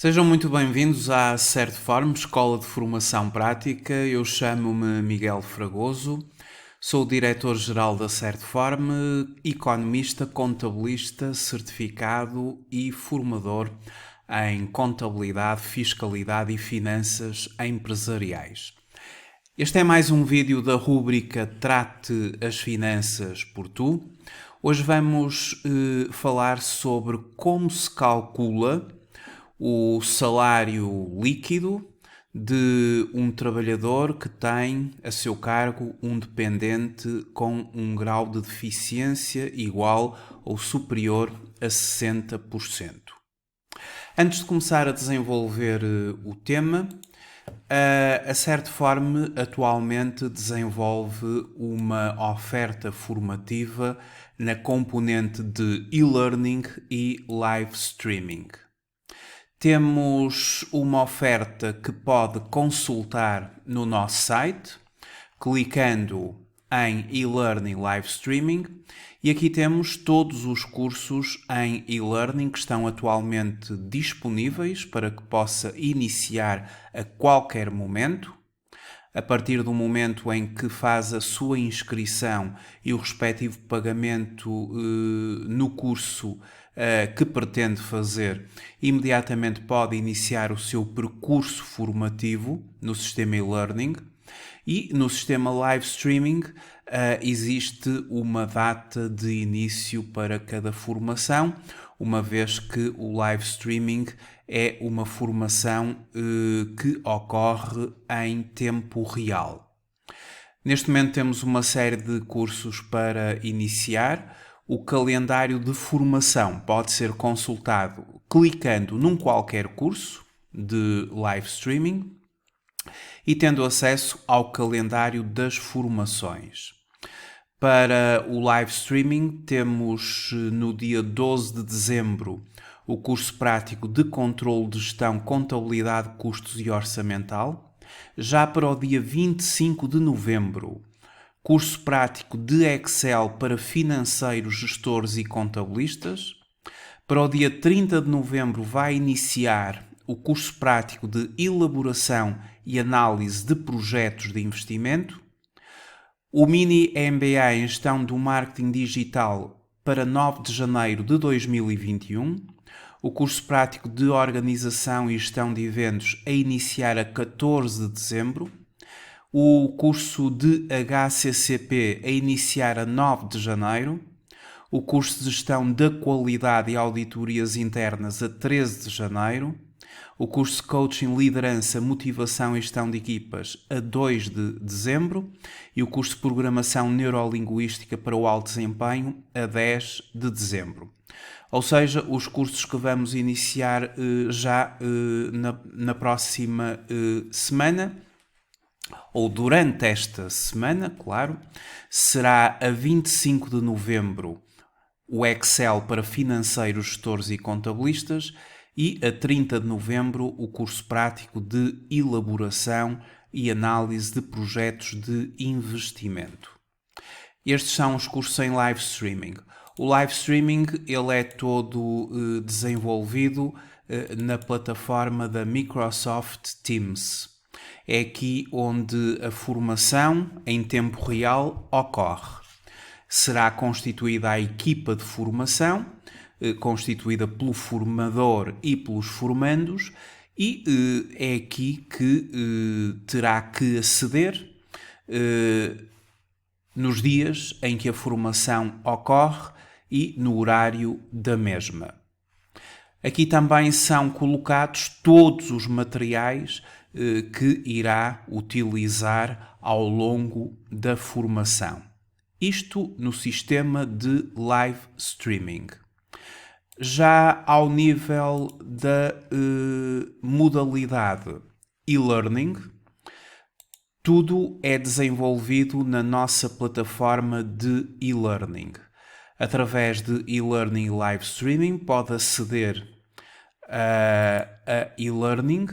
Sejam muito bem-vindos à Certform, Escola de Formação Prática. Eu chamo-me Miguel Fragoso, sou o diretor-geral da Certform, economista, contabilista, certificado e formador em contabilidade, fiscalidade e finanças empresariais. Este é mais um vídeo da rúbrica Trate as Finanças por Tu. Hoje vamos falar sobre como se calcula o salário líquido de um trabalhador que tem a seu cargo um dependente com um grau de deficiência igual ou superior a 60%. Antes de começar a desenvolver o tema, a Certform atualmente desenvolve uma oferta formativa na componente de e-learning e live streaming. Temos uma oferta que pode consultar no nosso site, clicando em e-learning live streaming, e aqui temos todos os cursos em e-learning que estão atualmente disponíveis para que possa iniciar a qualquer momento. A partir do momento em que faz a sua inscrição e o respectivo pagamento no curso que pretende fazer, imediatamente pode iniciar o seu percurso formativo no sistema e-learning. E no sistema live streaming existe uma data de início para cada formação, uma vez que o live streaming é uma formação que ocorre em tempo real. Neste momento temos uma série de cursos para iniciar. O calendário de formação pode ser consultado clicando num qualquer curso de live streaming e tendo acesso ao calendário das formações. Para o live streaming, temos no dia 12 de dezembro o curso prático de controle de gestão, contabilidade, custos e orçamental. Já para o dia 25 de novembro, curso prático de Excel para financeiros, gestores e contabilistas. Para o dia 30 de novembro vai iniciar o curso prático de elaboração e análise de projetos de investimento. O mini MBA em gestão do marketing digital para 9 de janeiro de 2021. O curso prático de organização e gestão de eventos a iniciar a 14 de dezembro. O curso de HCCP a iniciar a 9 de janeiro. O curso de gestão da qualidade e auditorias internas a 13 de janeiro. O curso de coaching, liderança, motivação e gestão de equipas a 2 de dezembro e o curso de programação neurolinguística para o alto desempenho a 10 de dezembro. Ou seja, os cursos que vamos iniciar já na próxima semana, ou durante esta semana, claro, será a 25 de novembro o Excel para financeiros, gestores e contabilistas e a 30 de novembro o curso prático de elaboração e análise de projetos de investimento. Estes são os cursos em live streaming. O live streaming ele é todo desenvolvido na plataforma da Microsoft Teams. É aqui onde a formação em tempo real ocorre. Será constituída a equipa de formação, constituída pelo formador e pelos formandos, e é aqui que terá que aceder nos dias em que a formação ocorre e no horário da mesma. Aqui também são colocados todos os materiais que irá utilizar ao longo da formação. Isto no sistema de live streaming. Já ao nível da modalidade e-learning, tudo é desenvolvido na nossa plataforma de e-learning. Através de e-learning live streaming pode aceder a e-learning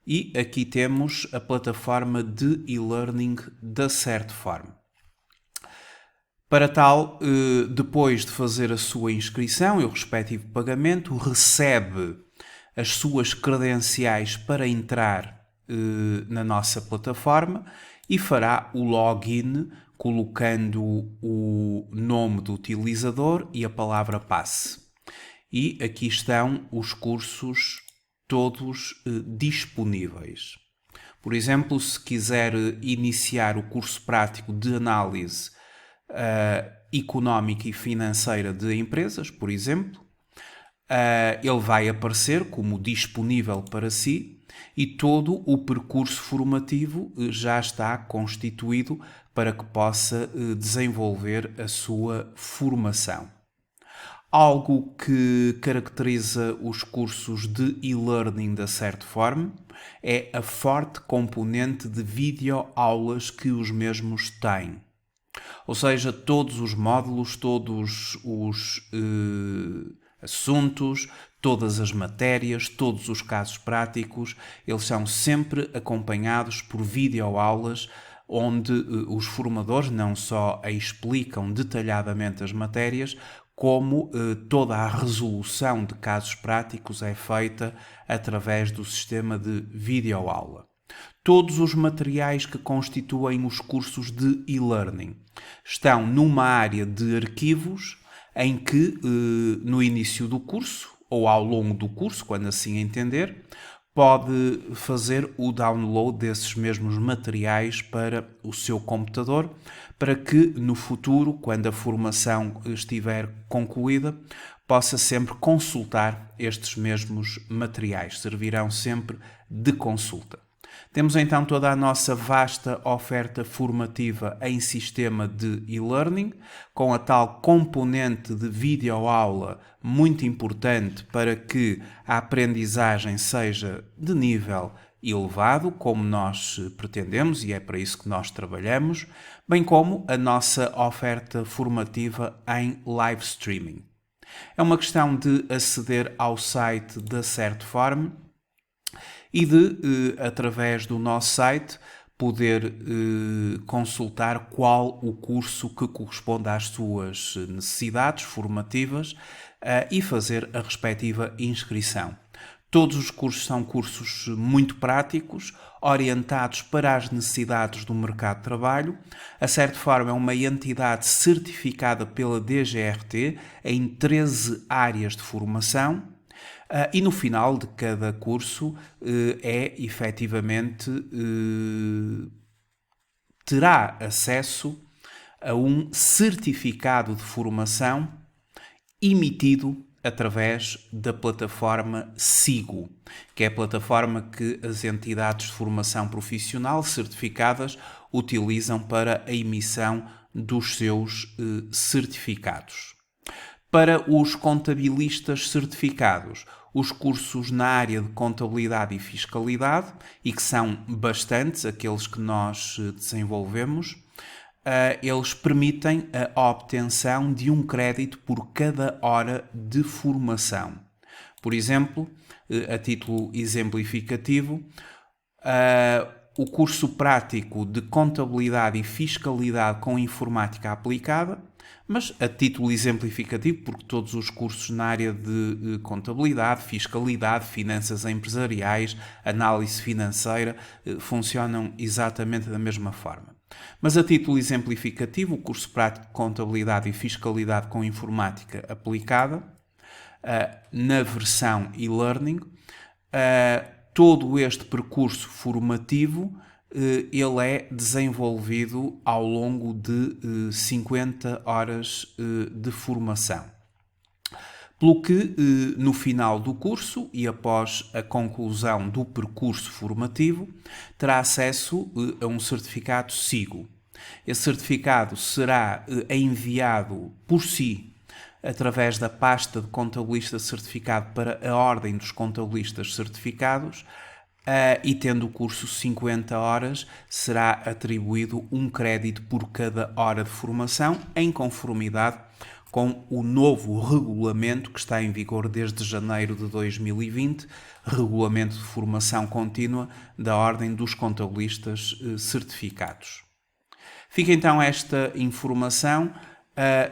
e aqui temos a plataforma de e-learning da Certform. Para tal, depois de fazer a sua inscrição e o respectivo pagamento, recebe as suas credenciais para entrar na nossa plataforma e fará o login colocando o nome do utilizador e a palavra passe. E aqui estão os cursos todos disponíveis. Por exemplo, se quiser iniciar o curso prático de análise económica e financeira de empresas, por exemplo, ele vai aparecer como disponível para si e todo o percurso formativo já está constituído para que possa desenvolver a sua formação. Algo que caracteriza os cursos de e-learning da Certform é a forte componente de videoaulas que os mesmos têm. Ou seja, todos os módulos, todos os assuntos, todas as matérias, todos os casos práticos, eles são sempre acompanhados por videoaulas onde os formadores não só explicam detalhadamente as matérias, como toda a resolução de casos práticos é feita através do sistema de videoaula. Todos os materiais que constituem os cursos de e-learning estão numa área de arquivos em que, no início do curso, ou ao longo do curso, quando assim entender, pode fazer o download desses mesmos materiais para o seu computador, para que no futuro, quando a formação estiver concluída, possa sempre consultar estes mesmos materiais. Servirão sempre de consulta. Temos então toda a nossa vasta oferta formativa em sistema de e-learning, com a tal componente de videoaula muito importante para que a aprendizagem seja de nível elevado, como nós pretendemos e é para isso que nós trabalhamos, bem como a nossa oferta formativa em live streaming. É uma questão de aceder ao site da Certform e de, através do nosso site, poder consultar qual o curso que corresponde às suas necessidades formativas e fazer a respectiva inscrição. Todos os cursos são cursos muito práticos, orientados para as necessidades do mercado de trabalho. A Certform é uma entidade certificada pela DGRT em 13 áreas de formação. E no final de cada curso terá acesso a um certificado de formação emitido através da plataforma SIGO, que é a plataforma que as entidades de formação profissional certificadas utilizam para a emissão dos seus certificados. Para os contabilistas certificados, os cursos na área de contabilidade e fiscalidade, e que são bastantes aqueles que nós desenvolvemos, eles permitem a obtenção de um crédito por cada hora de formação. Por exemplo, a título exemplificativo, o curso prático de contabilidade e fiscalidade com informática aplicada, mas a título exemplificativo, porque todos os cursos na área de contabilidade, fiscalidade, finanças empresariais, análise financeira, funcionam exatamente da mesma forma. Mas a título exemplificativo, o curso prático de contabilidade e fiscalidade com informática aplicada, na versão e-learning, todo este percurso formativo ele é desenvolvido ao longo de 50 horas de formação. Pelo que, no final do curso e após a conclusão do percurso formativo, terá acesso a um certificado SIGO. Esse certificado será enviado por si através da pasta de contabilista certificado para a Ordem dos Contabilistas Certificados, e tendo o curso 50 horas, será atribuído um crédito por cada hora de formação, em conformidade com o novo regulamento que está em vigor desde janeiro de 2020, Regulamento de Formação Contínua da Ordem dos Contabilistas Certificados. Fica então esta informação.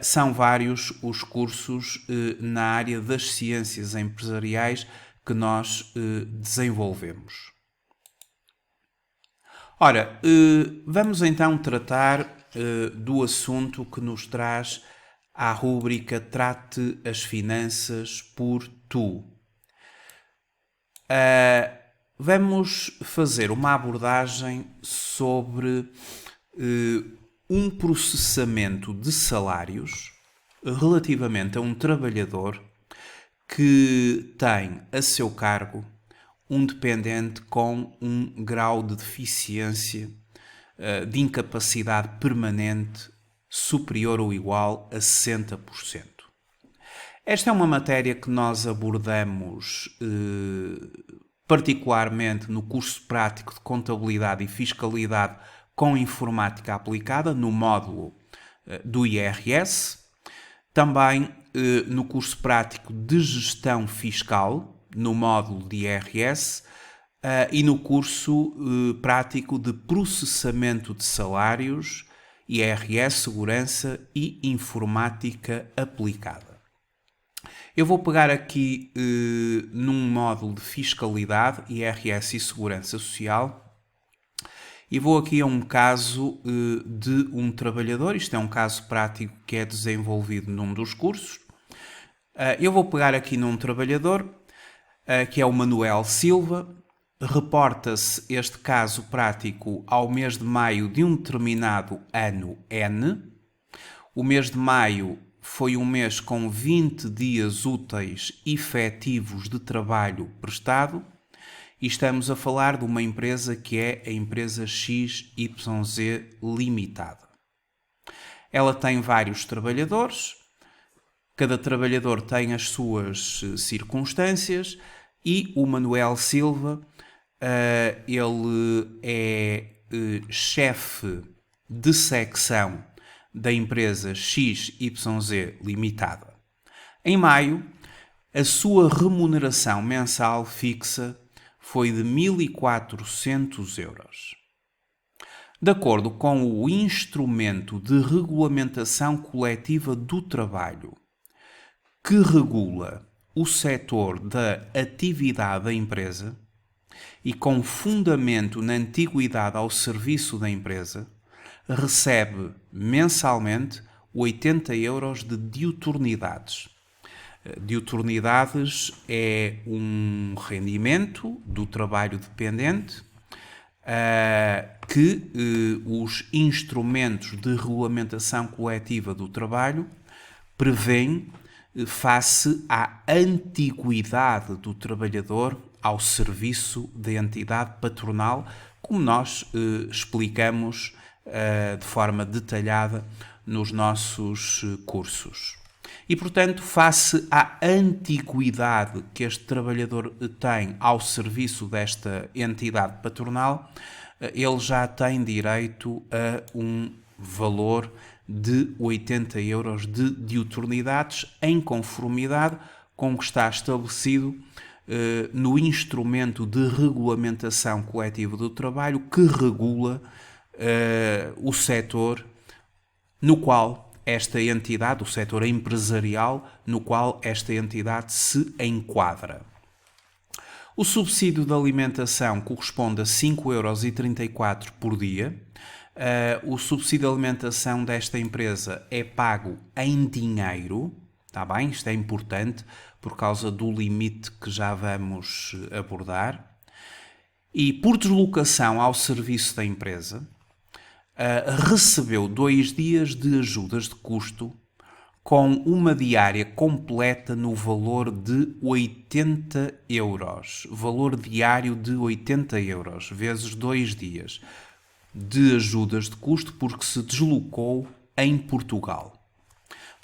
São vários os cursos na área das ciências empresariais que nós desenvolvemos. Ora, vamos então tratar do assunto que nos traz à rúbrica Trate as finanças por tu. Vamos fazer uma abordagem sobre um processamento de salários relativamente a um trabalhador que tem a seu cargo um dependente com um grau de deficiência, de incapacidade permanente superior ou igual a 60%. Esta é uma matéria que nós abordamos particularmente no curso prático de Contabilidade e Fiscalidade com Informática Aplicada, no módulo do IRS. Também no curso prático de Gestão Fiscal, no módulo de IRS, e no curso prático de Processamento de Salários, IRS, Segurança e Informática Aplicada. Eu vou pegar aqui num módulo de Fiscalidade, IRS e Segurança Social, e vou aqui a um caso de um trabalhador. Isto é um caso prático que é desenvolvido num dos cursos. Eu vou pegar aqui num trabalhador, que é o Manuel Silva. Reporta-se este caso prático ao mês de maio de um determinado ano N. O mês de maio foi um mês com 20 dias úteis efetivos de trabalho prestado. E estamos a falar de uma empresa que é a empresa XYZ Limitada. Ela tem vários trabalhadores, cada trabalhador tem as suas circunstâncias e o Manuel Silva, ele é chefe de secção da empresa XYZ Limitada. Em maio, a sua remuneração mensal fixa foi de 1.400 euros. De acordo com o Instrumento de Regulamentação Coletiva do Trabalho, que regula o setor da atividade da empresa e com fundamento na antiguidade ao serviço da empresa, recebe mensalmente 80 euros de diuturnidades. Diuturnidades é um rendimento do trabalho dependente que os instrumentos de regulamentação coletiva do trabalho prevêem face à antiguidade do trabalhador ao serviço da entidade patronal, como nós explicamos de forma detalhada nos nossos cursos. E, portanto, face à antiguidade que este trabalhador tem ao serviço desta entidade patronal, ele já tem direito a um valor de 80 euros de diuturnidades, em conformidade com o que está estabelecido no Instrumento de Regulamentação Coletiva do Trabalho, que regula o setor no qual esta entidade, o setor empresarial, no qual esta entidade se enquadra. O subsídio de alimentação corresponde a 5,34 € por dia. O subsídio de alimentação desta empresa é pago em dinheiro, está bem? Isto é importante por causa do limite que já vamos abordar. E por deslocação ao serviço da empresa, recebeu 2 dias de ajudas de custo com uma diária completa no valor de 80 euros. Valor diário de 80 euros, vezes 2 dias de ajudas de custo porque se deslocou em Portugal.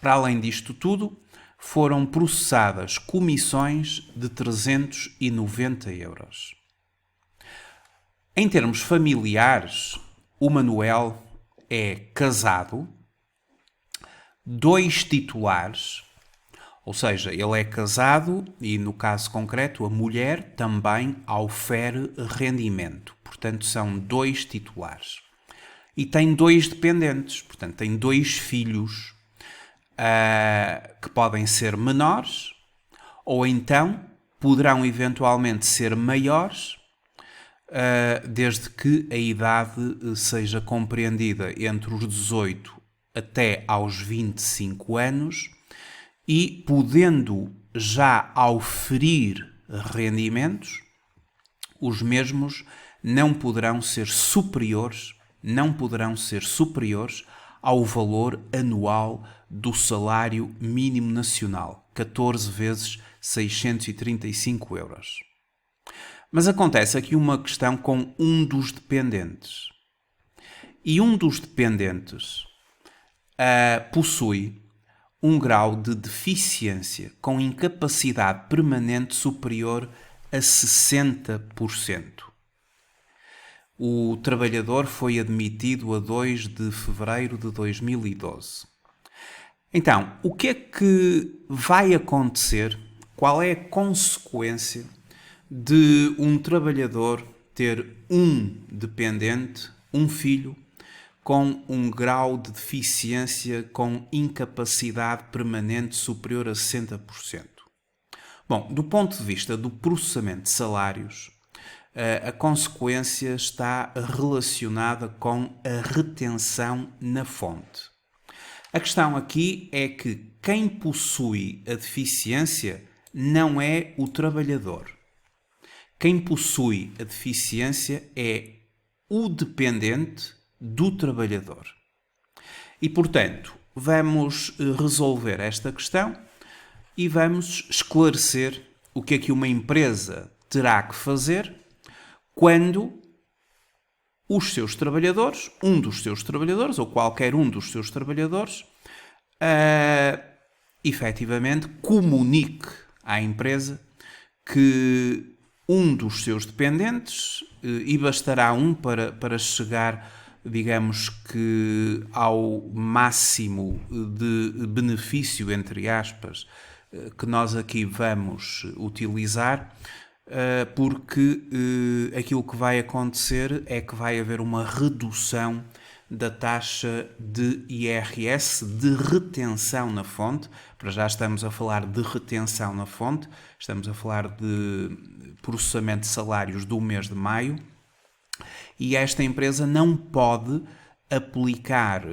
Para além disto tudo, foram processadas comissões de 390 euros. Em termos familiares, o Manuel é casado, 2 titulares, ou seja, ele é casado e, no caso concreto, a mulher também aufere rendimento. Portanto, são 2 titulares. E tem 2 dependentes, portanto, tem 2 filhos que podem ser menores ou então poderão eventualmente ser maiores, desde que a idade seja compreendida entre os 18 até aos 25 anos e podendo já auferir rendimentos, os mesmos não poderão ser superiores ao valor anual do salário mínimo nacional, 14 vezes 635 euros. Mas acontece aqui uma questão com um dos dependentes. E um dos dependentes possui um grau de deficiência com incapacidade permanente superior a 60%. O trabalhador foi admitido a 2 de fevereiro de 2012. Então, o que é que vai acontecer? Qual é a consequência de um trabalhador ter um dependente, um filho, com um grau de deficiência com incapacidade permanente superior a 60%? Bom, do ponto de vista do processamento de salários, a consequência está relacionada com a retenção na fonte. A questão aqui é que quem possui a deficiência não é o trabalhador. Quem possui a deficiência é o dependente do trabalhador. E, portanto, vamos resolver esta questão e vamos esclarecer o que é que uma empresa terá que fazer quando os seus trabalhadores, um dos seus trabalhadores ou qualquer um dos seus trabalhadores, efetivamente comunique à empresa que um dos seus dependentes, e bastará um para chegar, digamos que, ao máximo de benefício, entre aspas, que nós aqui vamos utilizar, porque aquilo que vai acontecer é que vai haver uma redução da taxa de IRS de retenção na fonte. Para já estamos a falar de retenção na fonte, estamos a falar de processamento de salários do mês de maio, e esta empresa não pode aplicar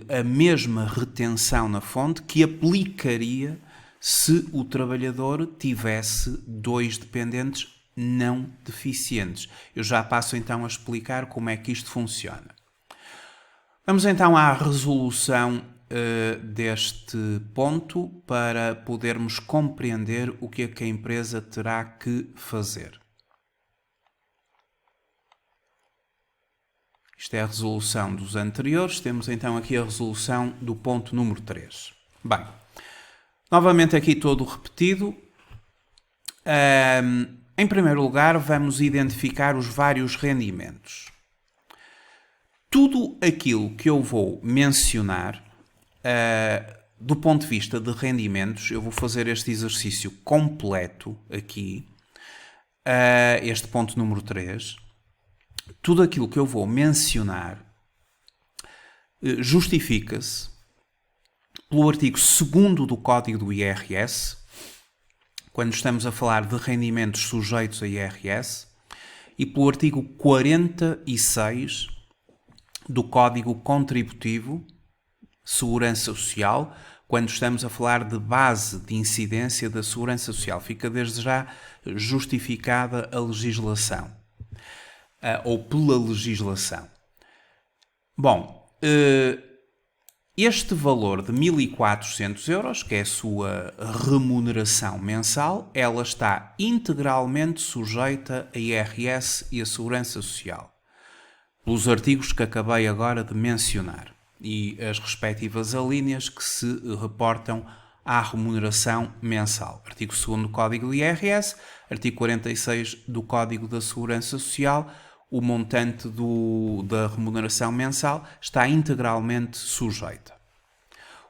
a mesma retenção na fonte que aplicaria se o trabalhador tivesse 2 dependentes não deficientes. Eu já passo então a explicar como é que isto funciona. Vamos então à resolução deste ponto para podermos compreender o que é que a empresa terá que fazer. Isto é a resolução dos anteriores. Temos então aqui a resolução do ponto número 3. Bem, novamente aqui todo repetido. Em primeiro lugar, vamos identificar os vários rendimentos. Tudo aquilo que eu vou mencionar, do ponto de vista de rendimentos, eu vou fazer este exercício completo aqui, este ponto número 3. Tudo aquilo que eu vou mencionar justifica-se pelo artigo 2º do Código do IRS, quando estamos a falar de rendimentos sujeitos a IRS, e pelo artigo 46 do Código Contributivo Segurança Social, quando estamos a falar de base de incidência da Segurança Social. Fica desde já justificada a legislação, ou pela legislação. Bom, este valor de 1.400 euros, que é a sua remuneração mensal, ela está integralmente sujeita a IRS e a Segurança Social, pelos artigos que acabei agora de mencionar e as respectivas alíneas que se reportam à remuneração mensal. Artigo 2º do Código do IRS, artigo 46 do Código da Segurança Social, o montante da remuneração mensal está integralmente sujeita.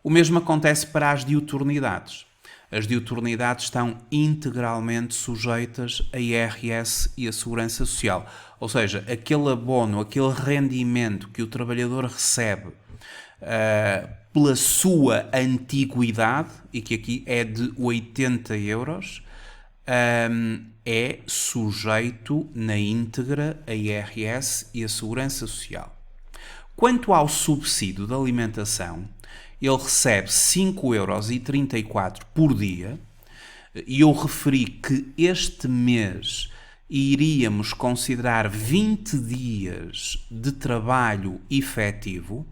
O mesmo acontece para as diuturnidades. As diuturnidades estão integralmente sujeitas a IRS e a Segurança Social. Ou seja, aquele abono, aquele rendimento que o trabalhador recebe pela sua antiguidade, e que aqui é de 80 euros, é sujeito na íntegra a IRS e a Segurança Social. Quanto ao subsídio de alimentação, ele recebe 5,34€ por dia, e eu referi que este mês iríamos considerar 20 dias de trabalho efetivo,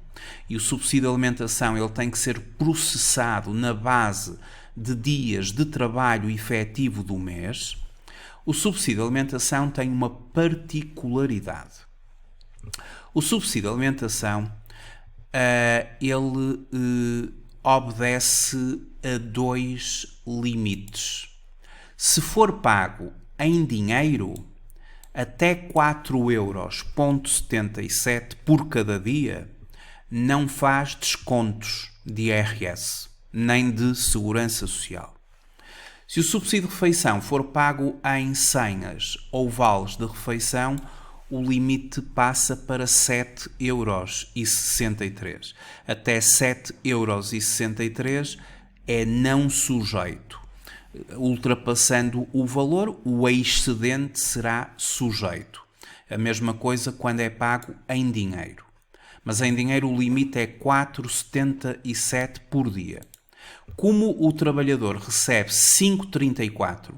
e o subsídio de alimentação ele tem que ser processado na base de dias de trabalho efetivo do mês. O subsídio de alimentação tem uma particularidade. O subsídio de alimentação ele obedece a dois limites. Se for pago em dinheiro, até 4,77€ por cada dia, não faz descontos de IRS, nem de Segurança Social. Se o subsídio de refeição for pago em senhas ou vales de refeição, o limite passa para 7,63€. Até 7,63€ é não sujeito. Ultrapassando o valor, o excedente será sujeito. A mesma coisa quando é pago em dinheiro. Mas em dinheiro o limite é 4,77€ por dia. Como o trabalhador recebe 5,34€,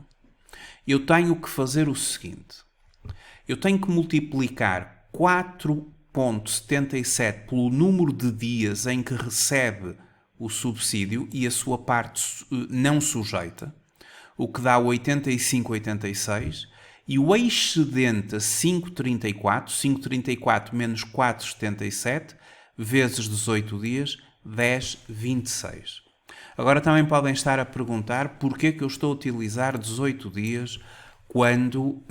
eu tenho que fazer o seguinte. Eu tenho que multiplicar 4,77 pelo número de dias em que recebe o subsídio e a sua parte não sujeita, o que dá 85,86, e o excedente a 5,34, 5,34 menos 4,77, vezes 18 dias, 10,26. Agora também podem estar a perguntar porquê que eu estou a utilizar 18 dias quando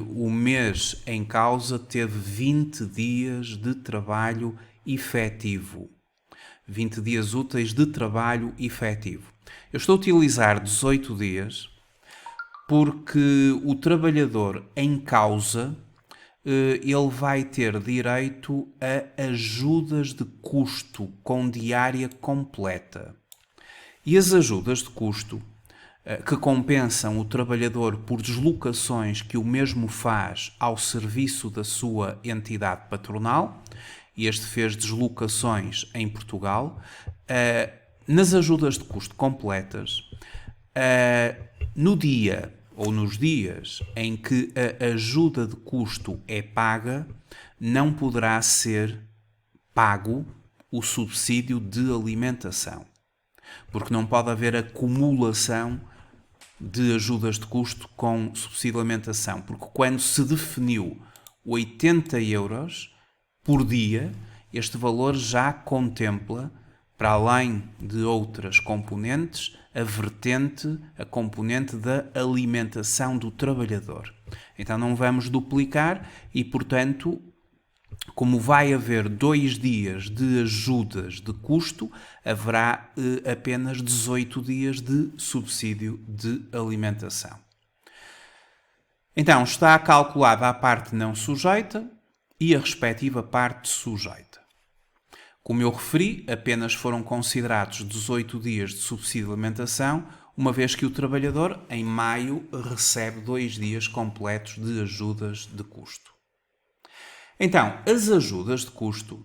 o mês em causa teve 20 dias de trabalho efetivo. 20 dias úteis de trabalho efetivo. Eu estou a utilizar 18 dias porque o trabalhador em causa ele vai ter direito a ajudas de custo com diária completa. E as ajudas de custo que compensam o trabalhador por deslocações que o mesmo faz ao serviço da sua entidade patronal, e este fez deslocações em Portugal, nas ajudas de custo completas, no dia ou nos dias em que a ajuda de custo é paga, não poderá ser pago o subsídio de alimentação, porque não pode haver acumulação de ajudas de custo com subsídio de alimentação, porque quando se definiu 80€ por dia, este valor já contempla, para além de outras componentes, a componente da alimentação do trabalhador. Então não vamos duplicar e, portanto, como vai haver 2 dias de ajudas de custo, haverá apenas 18 dias de subsídio de alimentação. Então, está calculada a parte não sujeita e a respectiva parte sujeita. Como eu referi, apenas foram considerados 18 dias de subsídio de alimentação, uma vez que o trabalhador, em maio, recebe 2 dias completos de ajudas de custo. Então, as ajudas de custo,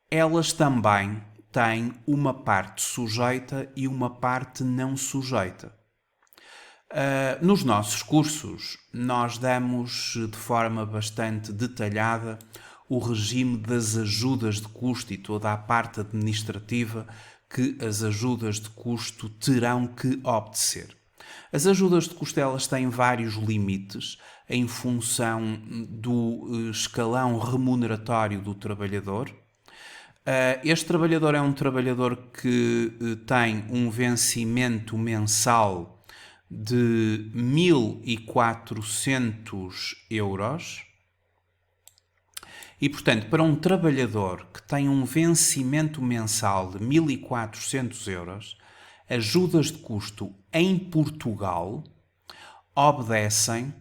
elas também têm uma parte sujeita e uma parte não sujeita. Nos nossos cursos, nós damos de forma bastante detalhada o regime das ajudas de custo e toda a parte administrativa que as ajudas de custo terão que obedecer. As ajudas de custo elas têm vários limites em função do escalão remuneratório do trabalhador. Este trabalhador é um trabalhador que tem um vencimento mensal de 1.400€. E, portanto, para um trabalhador que tem um vencimento mensal de 1.400€, ajudas de custo em Portugal obedecem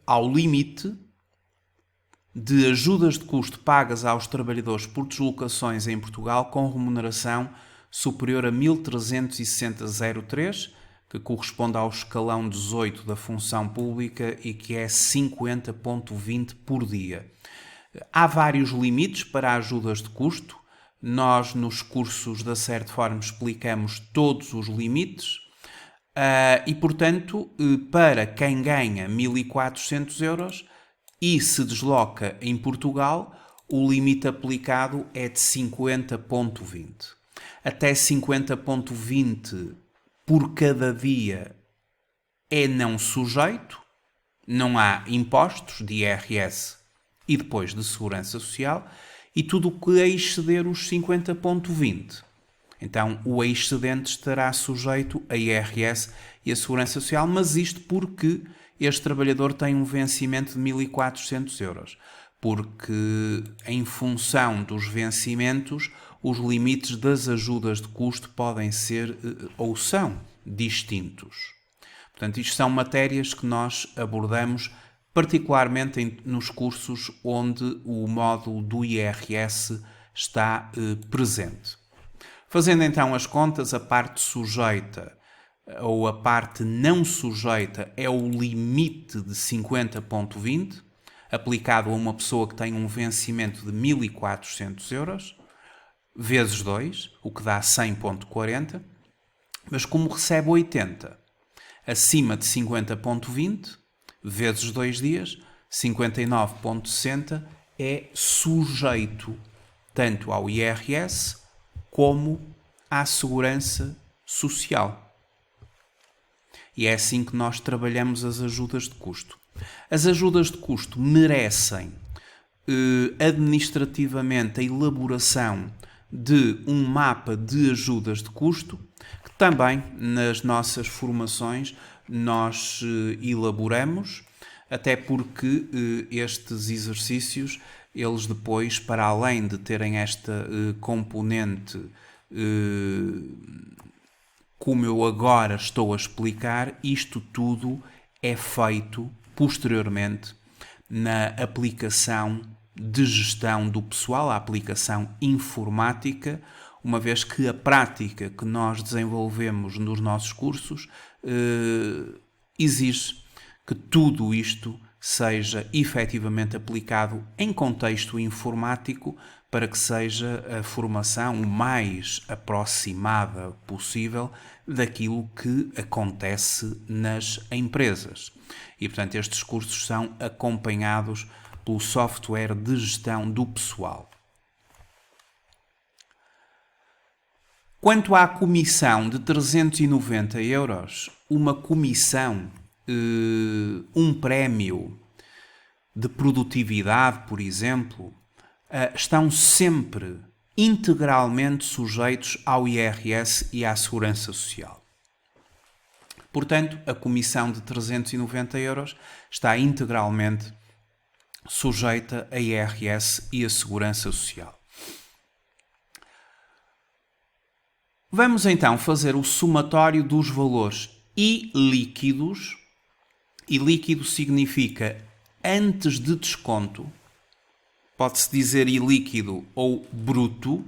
ao limite de ajudas de custo pagas aos trabalhadores por deslocações em Portugal com remuneração superior a 1.360,03, que corresponde ao escalão 18 da função pública e que é 50,20 por dia. Há vários limites para ajudas de custo. Nós, nos cursos da Certform, explicamos todos os limites e, portanto, para quem ganha 1.400 euros e se desloca em Portugal, o limite aplicado é de 50,20. Até 50,20 por cada dia é não sujeito, não há impostos de IRS e depois de Segurança Social, e tudo o que exceder os 50,20. Então, o excedente estará sujeito a IRS e a Segurança Social, mas isto porque este trabalhador tem um vencimento de 1.400 euros. Porque, em função dos vencimentos, os limites das ajudas de custo podem ser ou são distintos. Portanto, isto são matérias que nós abordamos particularmente nos cursos onde o módulo do IRS está presente. Fazendo então as contas, a parte sujeita ou a parte não sujeita é o limite de 50,20, aplicado a uma pessoa que tem um vencimento de 1.400 euros, vezes 2, o que dá 100,40, mas como recebe 80 acima de 50,20, vezes 2 dias, 59,60 é sujeito tanto ao IRS como à Segurança Social. E é assim que nós trabalhamos as ajudas de custo. As ajudas de custo merecem administrativamente a elaboração de um mapa de ajudas de custo, que também nas nossas formações nós elaboramos, até porque estes exercícios, eles depois, para além de terem esta componente, como eu agora estou a explicar, isto tudo é feito posteriormente na aplicação de gestão do pessoal, a aplicação informática, uma vez que a prática que nós desenvolvemos nos nossos cursos exige que tudo isto seja efetivamente aplicado em contexto informático para que seja a formação o mais aproximada possível daquilo que acontece nas empresas. E, portanto, estes cursos são acompanhados pelo software de gestão do pessoal. Quanto à comissão de 390 euros, uma comissão, um prémio de produtividade, por exemplo, estão sempre integralmente sujeitos ao IRS e à Segurança Social. Portanto, a comissão de 390 euros está integralmente sujeita a IRS e a Segurança Social. Vamos então fazer o somatório dos valores ilíquidos. E líquido significa antes de desconto, pode-se dizer ilíquido ou bruto,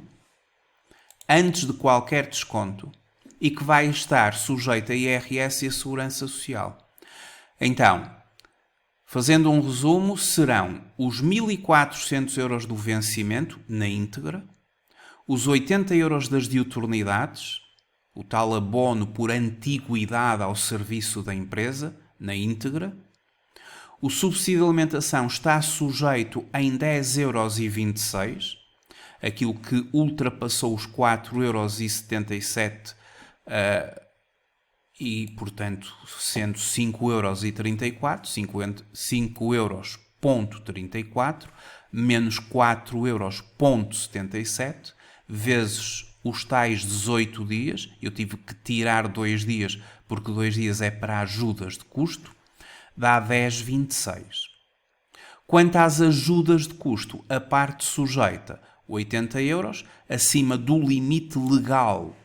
antes de qualquer desconto, e que vai estar sujeito a IRS e a Segurança Social. Então, fazendo um resumo, serão os 1.400 euros do vencimento, na íntegra, os 80 euros das diuturnidades, o tal abono por antiguidade ao serviço da empresa, na íntegra. O subsídio de alimentação está sujeito em 10,26 euros, aquilo que ultrapassou os 4,77 euros e, portanto, sendo 5,34 euros, 5 euros ponto 34, menos 4,77 euros, vezes os tais 18 dias, eu tive que tirar 2 dias, porque 2 dias é para ajudas de custo, dá 10,26. Quanto às ajudas de custo, a parte sujeita, 80 euros, acima do limite legal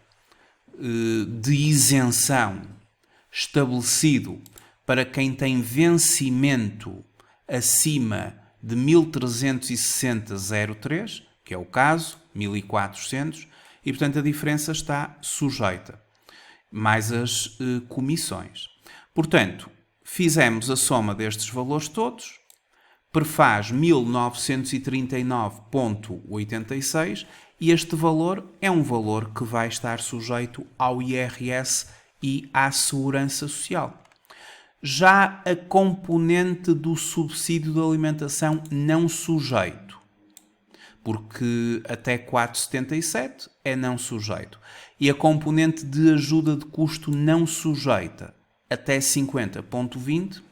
de isenção estabelecido para quem tem vencimento acima de 1.360,03, que é o caso, 1.400, e portanto a diferença está sujeita. mais as comissões. Portanto, fizemos a soma destes valores todos, prefaz 1939,86 e este valor é um valor que vai estar sujeito ao IRS e à Segurança Social. Já a componente do subsídio de alimentação não sujeito, porque até 4,77 é não sujeito. E a componente de ajuda de custo não sujeita, até 50,20,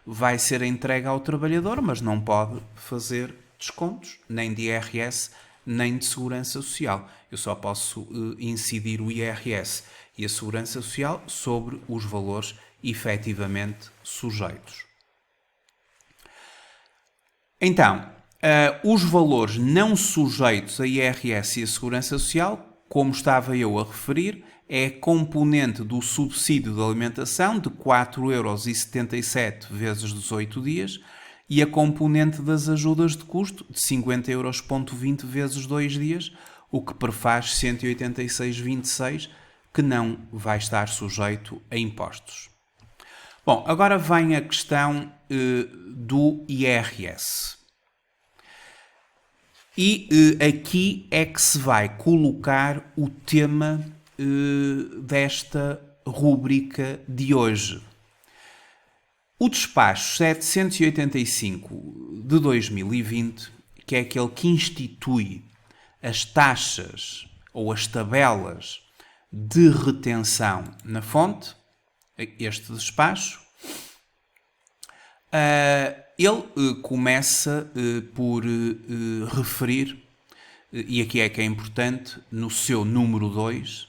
vai ser entregue ao trabalhador, mas não pode fazer descontos, nem de IRS, nem de Segurança Social. Eu só posso incidir o IRS e a Segurança Social sobre os valores efetivamente sujeitos. Então, os valores não sujeitos a IRS e a Segurança Social, como estava eu a referir, é a componente do subsídio de alimentação de 4,77€ vezes 18 dias e a componente das ajudas de custo de 50,20€ vezes 2 dias, o que prefaz 186,26, que não vai estar sujeito a impostos. Bom, agora vem a questão do IRS. E aqui é que se vai colocar o tema desta rúbrica de hoje. O despacho 785 de 2020, que é aquele que institui as taxas ou as tabelas de retenção na fonte, este despacho, ele começa por referir, e aqui é que é importante, no seu número 2,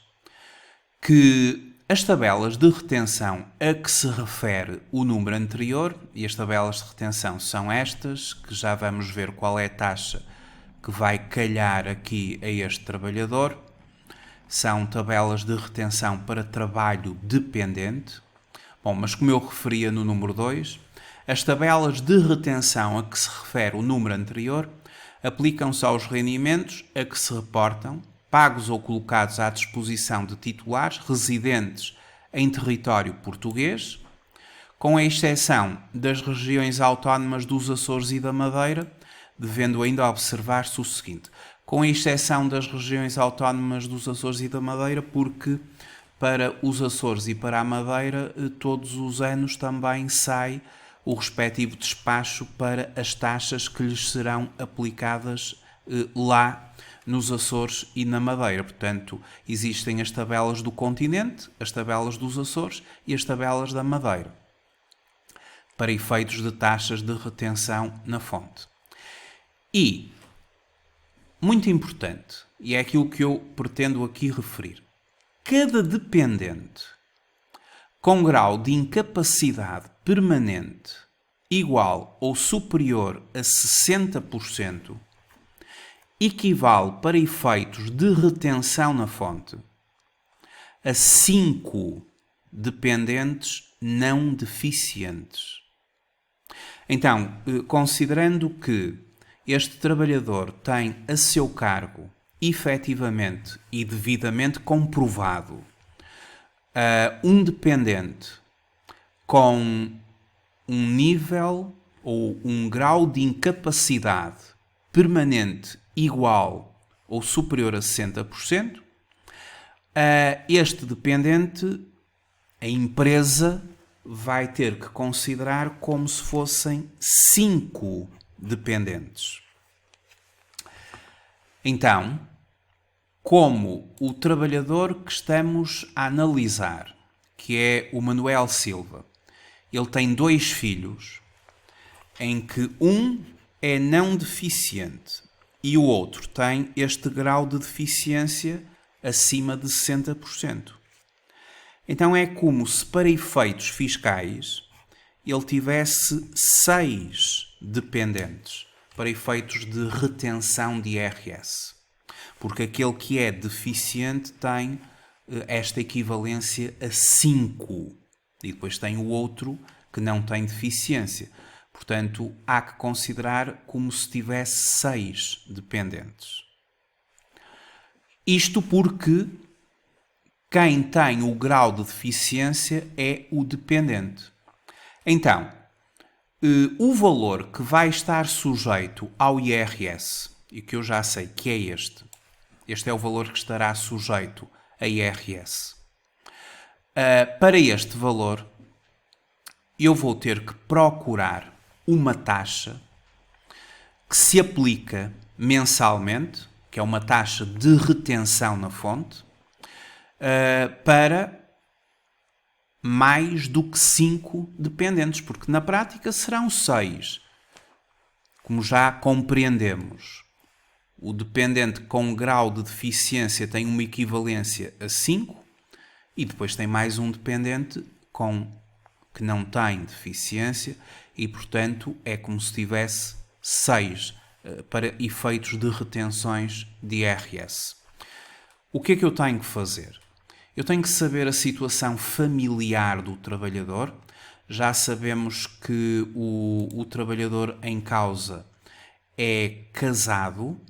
que as tabelas de retenção a que se refere o número anterior, e as tabelas de retenção são estas, que já vamos ver qual é a taxa que vai calhar aqui a este trabalhador, são tabelas de retenção para trabalho dependente. Bom, mas como eu referia no número 2, as tabelas de retenção a que se refere o número anterior aplicam-se aos rendimentos a que se reportam, pagos ou colocados à disposição de titulares residentes em território português, com a exceção das regiões autónomas dos Açores e da Madeira, devendo ainda observar-se o seguinte: com exceção das regiões autónomas dos Açores e da Madeira, porque para os Açores e para a Madeira todos os anos também sai o respectivo despacho para as taxas que lhes serão aplicadas lá nos Açores e na Madeira. Portanto, existem as tabelas do continente, as tabelas dos Açores e as tabelas da Madeira, para efeitos de taxas de retenção na fonte. E, muito importante, e é aquilo que eu pretendo aqui referir, cada dependente com grau de incapacidade permanente igual ou superior a 60% equivale, para efeitos de retenção na fonte, a 5 dependentes não deficientes. Então, considerando que este trabalhador tem a seu cargo, efetivamente e devidamente comprovado, um dependente com um nível ou um grau de incapacidade permanente igual ou superior a 60%, este dependente, a empresa vai ter que considerar como se fossem 5 dependentes. Então, como o trabalhador que estamos a analisar, que é o Manuel Silva, ele tem 2 filhos, em que um é não deficiente e o outro tem este grau de deficiência acima de 60%. Então é como se, para efeitos fiscais, ele tivesse 6 dependentes, para efeitos de retenção de IRS. Porque aquele que é deficiente tem esta equivalência a 5. E depois tem o outro que não tem deficiência. Portanto, há que considerar como se tivesse 6 dependentes. Isto porque quem tem o grau de deficiência é o dependente. Então, o valor que vai estar sujeito ao IRS, e que eu já sei que é este é o valor que estará sujeito a IRS. Para este valor, eu vou ter que procurar uma taxa que se aplica mensalmente, que é uma taxa de retenção na fonte, para mais do que 5 dependentes, porque na prática serão 6. Como já compreendemos, o dependente com grau de deficiência tem uma equivalência a 5 e depois tem mais um dependente que não tem deficiência e, portanto, é como se tivesse 6 para efeitos de retenções de IRS. O que é que eu tenho que fazer? Eu tenho que saber a situação familiar do trabalhador. Já sabemos que o trabalhador em causa é casado,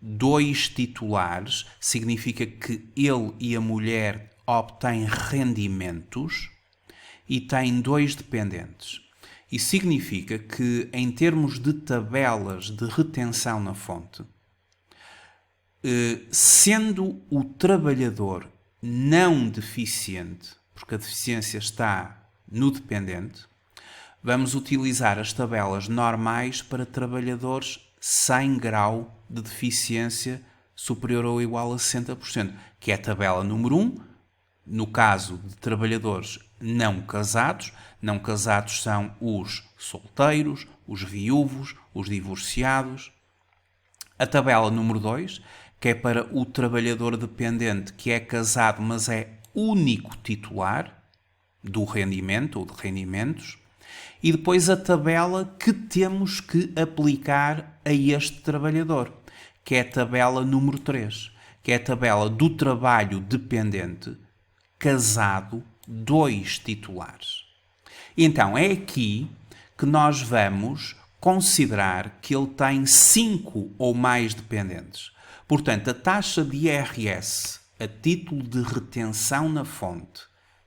2 titulares, significa que ele e a mulher obtêm rendimentos e têm 2 dependentes. Isso significa que, em termos de tabelas de retenção na fonte, sendo o trabalhador não deficiente, porque a deficiência está no dependente, vamos utilizar as tabelas normais para trabalhadores sem grau de deficiência superior ou igual a 60%, que é a tabela número 1, no caso de trabalhadores não casados. Não casados são os solteiros, os viúvos, os divorciados. A tabela número 2, que é para o trabalhador dependente que é casado, mas é único titular do rendimento ou de rendimentos. E depois a tabela que temos que aplicar a este trabalhador, que é a tabela número 3, que é a tabela do trabalho dependente, casado, 2 titulares. Então, é aqui que nós vamos considerar que ele tem 5 ou mais dependentes. Portanto, a taxa de IRS a título de retenção na fonte,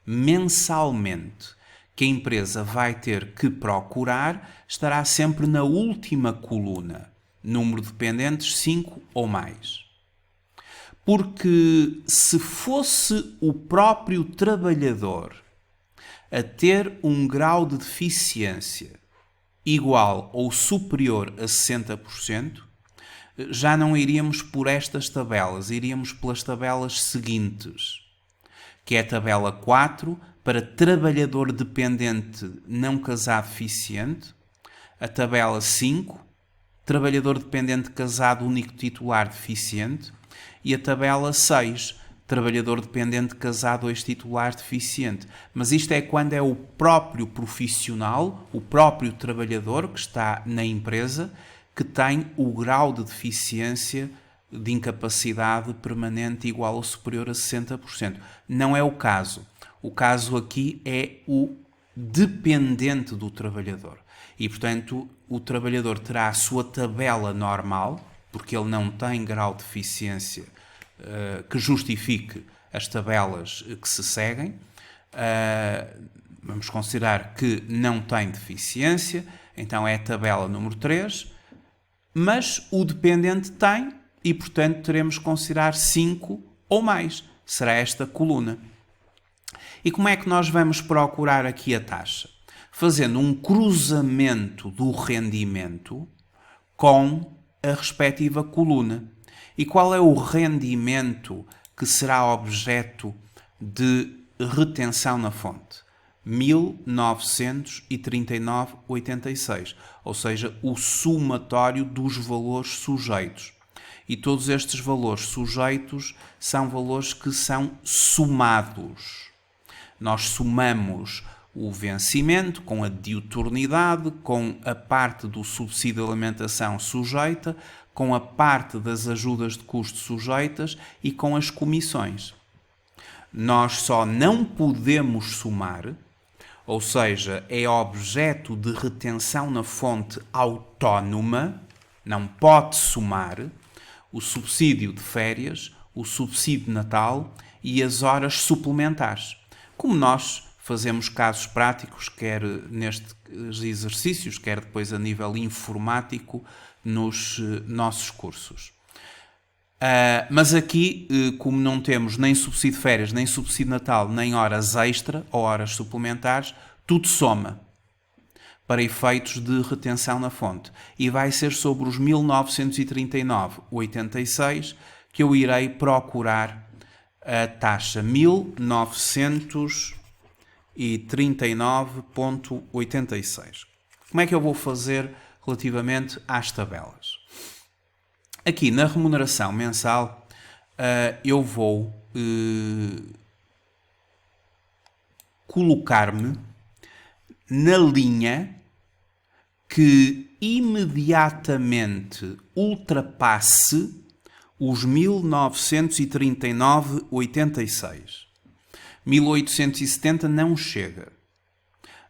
mensalmente, que a empresa vai ter que procurar, estará sempre na última coluna. Número de dependentes 5 ou mais. Porque se fosse o próprio trabalhador a ter um grau de deficiência igual ou superior a 60%, já não iríamos por estas tabelas, iríamos pelas tabelas seguintes, que é a tabela 4 para trabalhador dependente não casado deficiente, a tabela 5, trabalhador dependente casado único titular deficiente, e a tabela 6, trabalhador dependente casado 2 titulares deficiente. Mas isto é quando é o próprio profissional, o próprio trabalhador que está na empresa, que tem o grau de deficiência de incapacidade permanente igual ou superior a 60%. Não é o caso. O caso aqui é o dependente do trabalhador. E, portanto, o trabalhador terá a sua tabela normal, porque ele não tem grau de deficiência que justifique as tabelas que se seguem. Vamos considerar que não tem deficiência, então é a tabela número 3, mas o dependente tem e, portanto, teremos que considerar 5 ou mais. Será esta coluna. E como é que nós vamos procurar aqui a taxa? Fazendo um cruzamento do rendimento com a respectiva coluna. E qual é o rendimento que será objeto de retenção na fonte? 1939,86, ou seja, o somatório dos valores sujeitos. E todos estes valores sujeitos são valores que são somados. Nós somamos o vencimento com a diuturnidade, com a parte do subsídio de alimentação sujeita, com a parte das ajudas de custo sujeitas e com as comissões. Nós só não podemos somar, ou seja, é objeto de retenção na fonte autónoma, não pode somar, o subsídio de férias, o subsídio de Natal e as horas suplementares. Como nós fazemos casos práticos, quer nestes exercícios, quer depois a nível informático, nos nossos cursos. Mas aqui, como não temos nem subsídio de férias, nem subsídio de Natal, nem horas extra ou horas suplementares, tudo soma para efeitos de retenção na fonte. E vai ser sobre os 1939,86 que eu irei procurar a taxa 1939,86. Como é que eu vou fazer relativamente às tabelas? Aqui na remuneração mensal eu vou colocar-me na linha que imediatamente ultrapasse os 1939,86. 1870 não chega.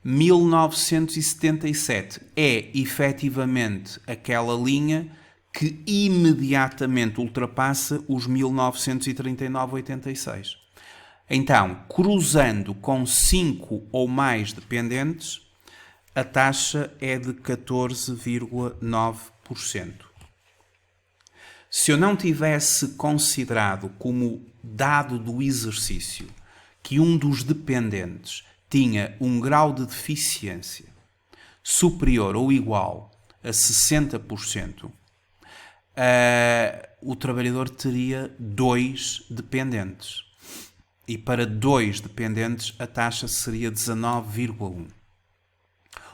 1977 é efetivamente aquela linha que imediatamente ultrapassa os 1939,86. Então, cruzando com 5 ou mais dependentes, a taxa é de 14,9%. Se eu não tivesse considerado como dado do exercício que um dos dependentes tinha um grau de deficiência superior ou igual a 60%, o trabalhador teria 2 dependentes. E para 2 dependentes a taxa seria 19,1%.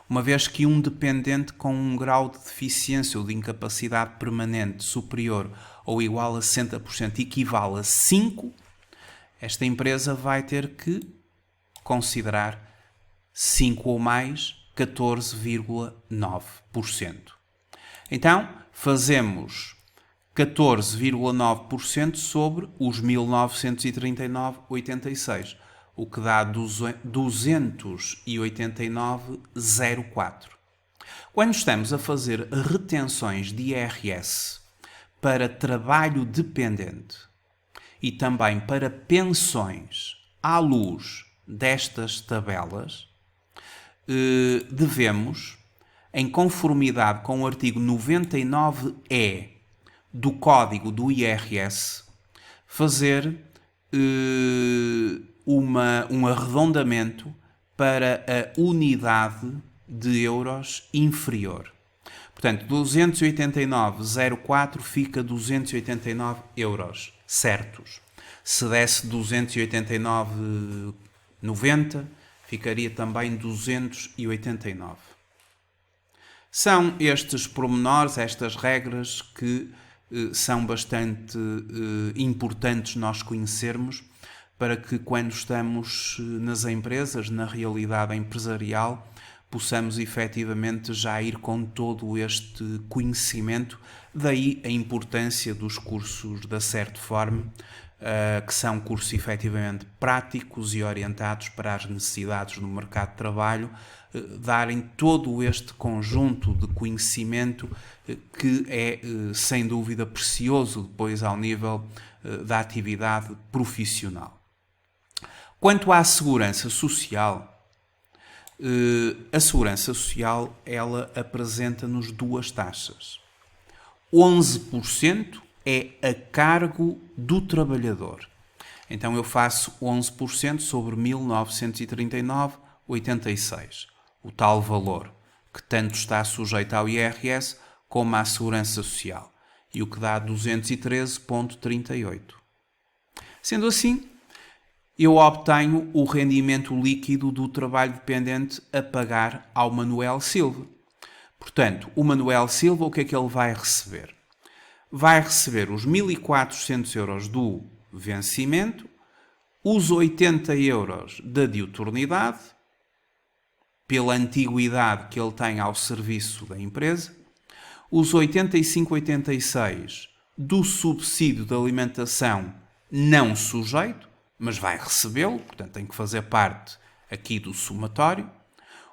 Uma vez que um dependente com um grau de deficiência ou de incapacidade permanente superior ou igual a 60% equivale a 5, esta empresa vai ter que considerar 5 ou mais, 14,9%. Então, fazemos 14,9% sobre os 1939,86, o que dá 289,04. Quando estamos a fazer retenções de IRS para trabalho dependente e também para pensões à luz destas tabelas, devemos, em conformidade com o artigo 99E do Código do IRS, fazer um arredondamento para a unidade de euros inferior. Portanto, 289,04 fica 289 euros certos. Se desse 289,90, ficaria também 289. São estes pormenores, estas regras que são bastante importantes nós conhecermos para que quando estamos nas empresas, na realidade empresarial, possamos efetivamente já ir com todo este conhecimento. Daí a importância dos cursos da Certform, que são cursos efetivamente práticos e orientados para as necessidades no mercado de trabalho, darem todo este conjunto de conhecimento que é, sem dúvida, precioso depois ao nível da atividade profissional. Quanto à segurança social, a segurança social ela apresenta-nos 2 taxas. 11% é a cargo do trabalhador. Então eu faço 11% sobre 1939,86. O tal valor que tanto está sujeito ao IRS como à Segurança Social. E o que dá 213,38. Sendo assim, eu obtenho o rendimento líquido do trabalho dependente a pagar ao Manuel Silva. Portanto, o Manuel Silva, o que é que ele vai receber? Vai receber os 1.400 euros do vencimento, os 80 euros da diuturnidade, pela antiguidade que ele tem ao serviço da empresa, os 85,86 do subsídio de alimentação não sujeito, mas vai recebê-lo, portanto tem que fazer parte aqui do somatório,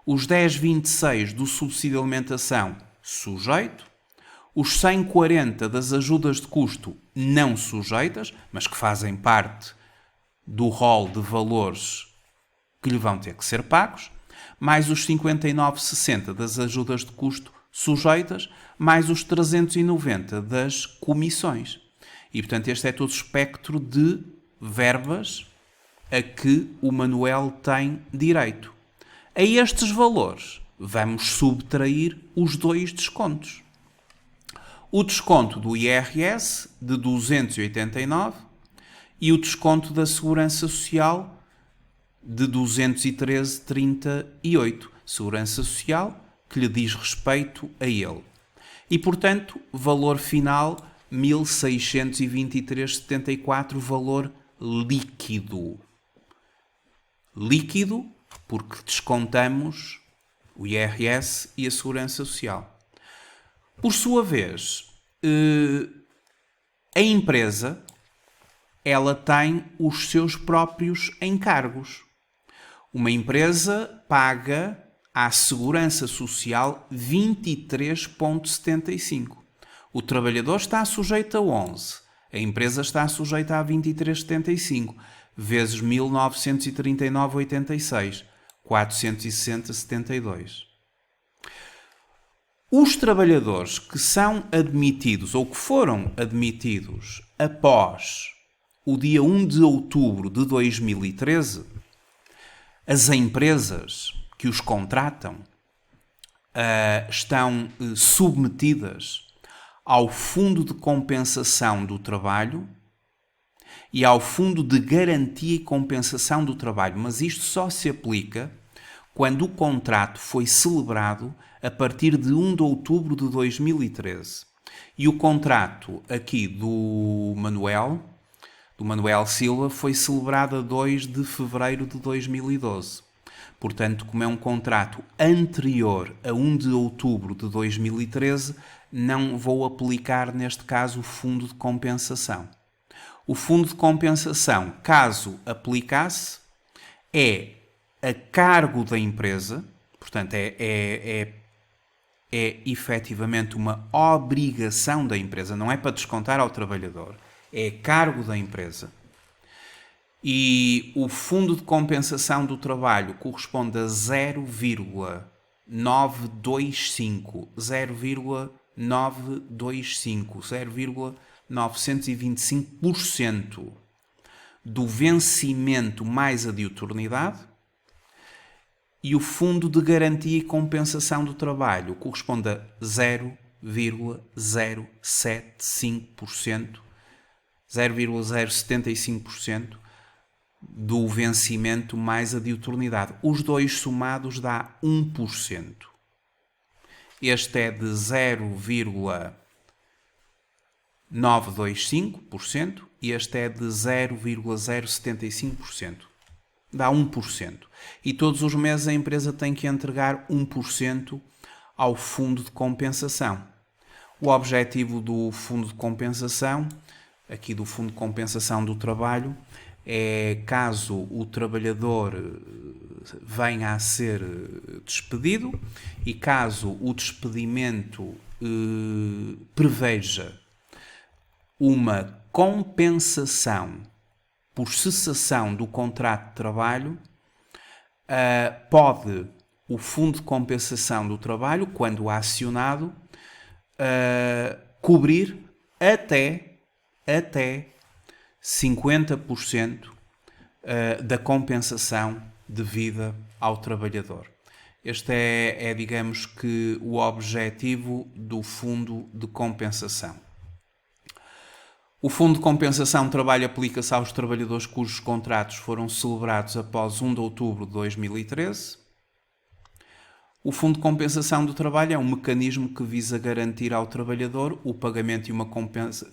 os 10,26 do subsídio de alimentação sujeito, os 140 das ajudas de custo não sujeitas, mas que fazem parte do rol de valores que lhe vão ter que ser pagos, mais os 59,60 das ajudas de custo sujeitas, mais os 390 das comissões. E, portanto, este é todo o espectro de verbas a que o Manuel tem direito. A estes valores, vamos subtrair os dois descontos. O desconto do IRS de 289 e o desconto da Segurança Social de 213,38. Segurança Social que lhe diz respeito a ele. E, portanto, valor final 1.623,74, valor líquido. Líquido porque descontamos o IRS e a Segurança Social. Por sua vez, a empresa ela tem os seus próprios encargos. Uma empresa paga à Segurança Social 23,75. O trabalhador está sujeito a 11. A empresa está sujeita a 23,75 vezes 1939,86, 460,72. Os trabalhadores que são admitidos ou que foram admitidos após o dia 1 de outubro de 2013, as empresas que os contratam estão submetidas ao Fundo de Compensação do Trabalho e ao Fundo de Garantia e Compensação do Trabalho, mas isto só se aplica quando o contrato foi celebrado a partir de 1 de outubro de 2013. E o contrato aqui do Manuel Silva, foi celebrado a 2 de fevereiro de 2012. Portanto, como é um contrato anterior a 1 de outubro de 2013, não vou aplicar, neste caso, o fundo de compensação. O fundo de compensação, caso aplicasse, é a cargo da empresa, portanto, é efetivamente uma obrigação da empresa, não é para descontar ao trabalhador, é cargo da empresa. E o fundo de compensação do trabalho corresponde a 0,925% do vencimento mais a diuturnidade, e o fundo de garantia e compensação do trabalho corresponde a 0,075% do vencimento mais a diuturnidade. Os dois somados dá 1%. Este é de 0,925% e este é de 0,075%. Dá 1%. E todos os meses a empresa tem que entregar 1% ao fundo de compensação. O objetivo do fundo de compensação, aqui do Fundo de Compensação do Trabalho, é caso o trabalhador venha a ser despedido e caso o despedimento preveja uma compensação por cessação do contrato de trabalho, pode o Fundo de Compensação do Trabalho, quando acionado, cobrir até 50% da compensação devida ao trabalhador. Este é, digamos que, o objetivo do Fundo de Compensação. O Fundo de Compensação de Trabalho aplica-se aos trabalhadores cujos contratos foram celebrados após 1 de outubro de 2013. O Fundo de Compensação do Trabalho é um mecanismo que visa garantir ao trabalhador o pagamento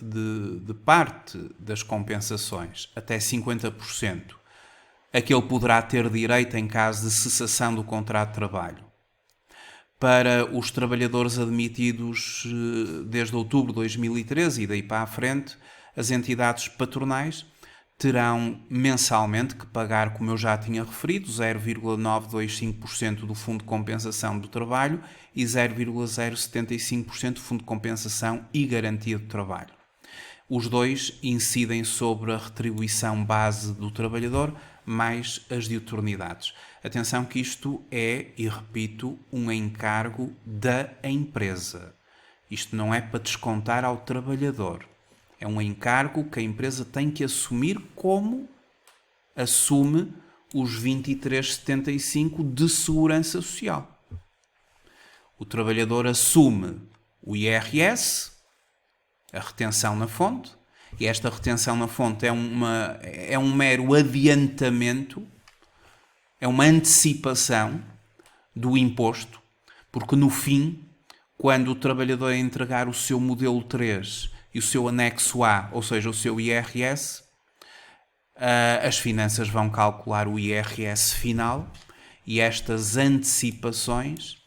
de parte das compensações, até 50%, a que ele poderá ter direito em caso de cessação do contrato de trabalho. Para os trabalhadores admitidos desde outubro de 2013 e daí para a frente, as entidades patronais terão mensalmente que pagar, como eu já tinha referido, 0,925% do Fundo de Compensação do Trabalho e 0,075% do Fundo de Compensação e Garantia do Trabalho. os dois incidem sobre a retribuição base do trabalhador mais as diuturnidades. Atenção que isto é, e repito, um encargo da empresa. Isto não é para descontar ao trabalhador. É um encargo que a empresa tem que assumir como assume os 23,75 de segurança social. O trabalhador assume o IRS, a retenção na fonte, e esta retenção na fonte é um mero adiantamento, é uma antecipação do imposto, porque no fim, quando o trabalhador entregar o seu modelo 3 e o seu anexo A, ou seja, o seu IRS, as finanças vão calcular o IRS final e estas antecipações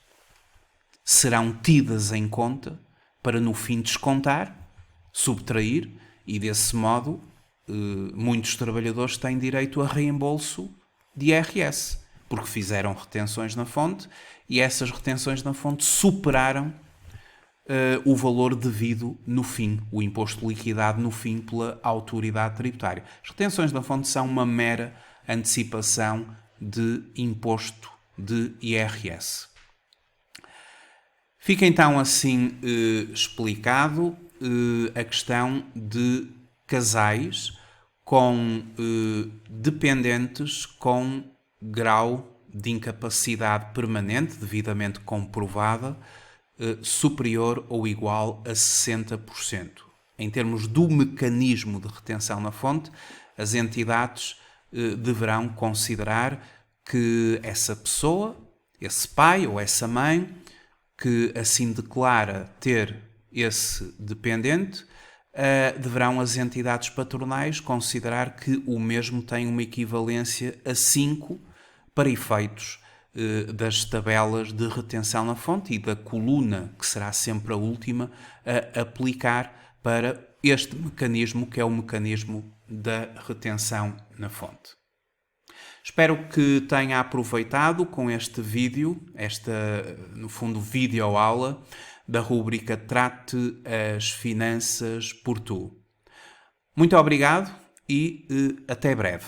serão tidas em conta para no fim descontar, subtrair, e desse modo muitos trabalhadores têm direito a reembolso de IRS, porque fizeram retenções na fonte e essas retenções na fonte superaram o valor devido no fim, o imposto liquidado no fim pela autoridade tributária. As retenções na fonte são uma mera antecipação de imposto de IRS. Fica então assim explicado a questão de casais com dependentes com grau de incapacidade permanente, devidamente comprovada, superior ou igual a 60%. Em termos do mecanismo de retenção na fonte, as entidades deverão considerar que essa pessoa, esse pai ou essa mãe, que assim declara ter esse dependente, deverão as entidades patronais considerar que o mesmo tem uma equivalência a 5 para efeitos das tabelas de retenção na fonte e da coluna, que será sempre a última, a aplicar para este mecanismo, que é o mecanismo da retenção na fonte. Espero que tenha aproveitado com este vídeo, esta, no fundo, vídeo-aula da rúbrica Trate as Finanças por Tu. Muito obrigado e até breve.